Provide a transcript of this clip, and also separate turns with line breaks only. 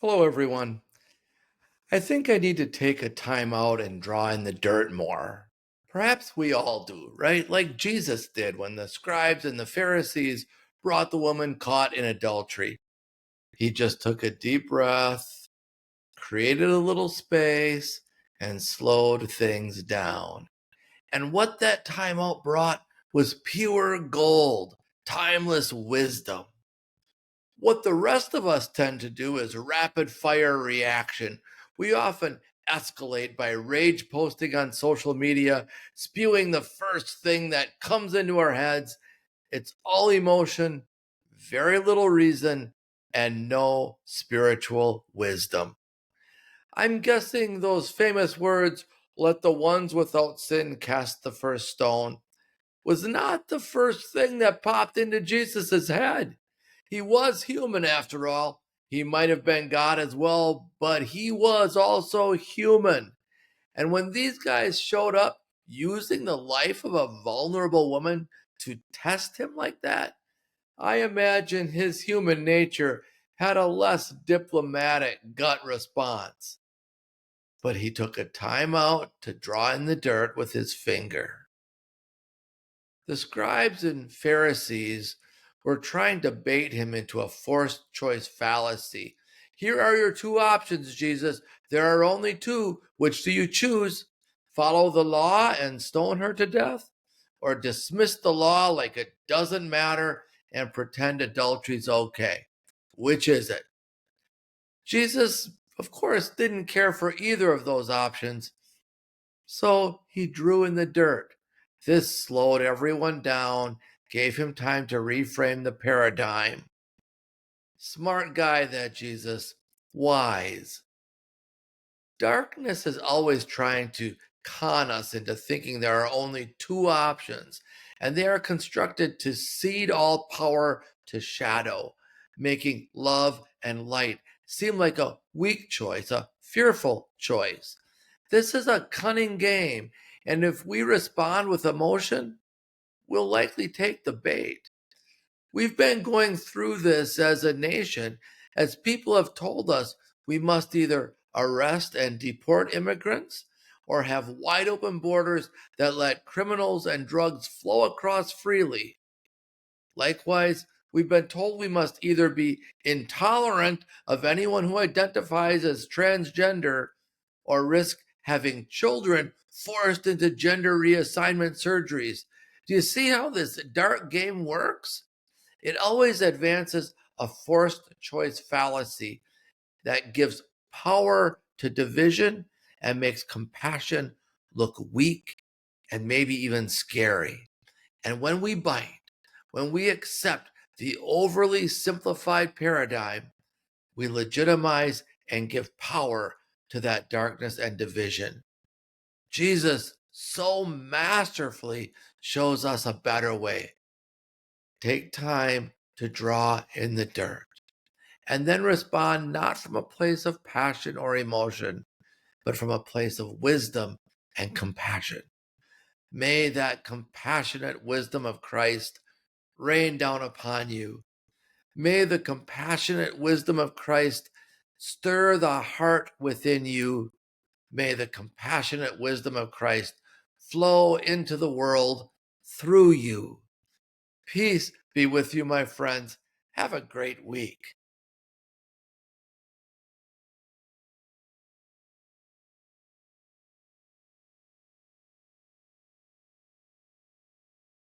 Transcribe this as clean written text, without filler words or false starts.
Hello, everyone. I think I need to take a time out and draw in the dirt more. Perhaps we all do, right? Like Jesus did when the scribes and the Pharisees brought the woman caught in adultery. He just took a deep breath, created a little space, and slowed things down. And what that time out brought was pure gold, timeless wisdom. What the rest of us tend to do is rapid fire reaction. We often escalate by rage posting on social media, spewing the first thing that comes into our heads. It's all emotion, very little reason, and no spiritual wisdom. I'm guessing those famous words, let the ones without sin cast the first stone, was not the first thing that popped into Jesus' head. He was human after all. He might have been God as well, but he was also human. And when these guys showed up using the life of a vulnerable woman to test him like that, I imagine his human nature had a less diplomatic gut response. But he took a time out to draw in the dirt with his finger. The scribes and Pharisees were trying to bait him into a forced choice fallacy. Here are your two options, Jesus. There are only two. Which do you choose? Follow the law and stone her to death? Or dismiss the law like it doesn't matter and pretend adultery's okay? Which is it? Jesus, of course, didn't care for either of those options. So he drew in the dirt. This slowed everyone down, gave him time to reframe the paradigm. Smart guy, that Jesus. Wise. Darkness is always trying to con us into thinking there are only two options, and they are constructed to cede all power to shadow, making love and light seem like a weak choice, a fearful choice. This is a cunning game, and if we respond with emotion, we'll likely take the bait. We've been going through this as a nation, as people have told us we must either arrest and deport immigrants or have wide open borders that let criminals and drugs flow across freely. Likewise, we've been told we must either be intolerant of anyone who identifies as transgender or risk having children forced into gender reassignment surgeries. Do you see how this dark game works? It always advances a forced choice fallacy that gives power to division and makes compassion look weak and maybe even scary. And when we bite, when we accept the overly simplified paradigm, we legitimize and give power to that darkness and division. Jesus so masterfully shows us a better way. Take time to draw in the dirt and then respond not from a place of passion or emotion, but from a place of wisdom and compassion. May that compassionate wisdom of Christ rain down upon you. May the compassionate wisdom of Christ stir the heart within you. May the compassionate wisdom of Christ flow into the world through you. Peace be with you, my friends. Have a great week.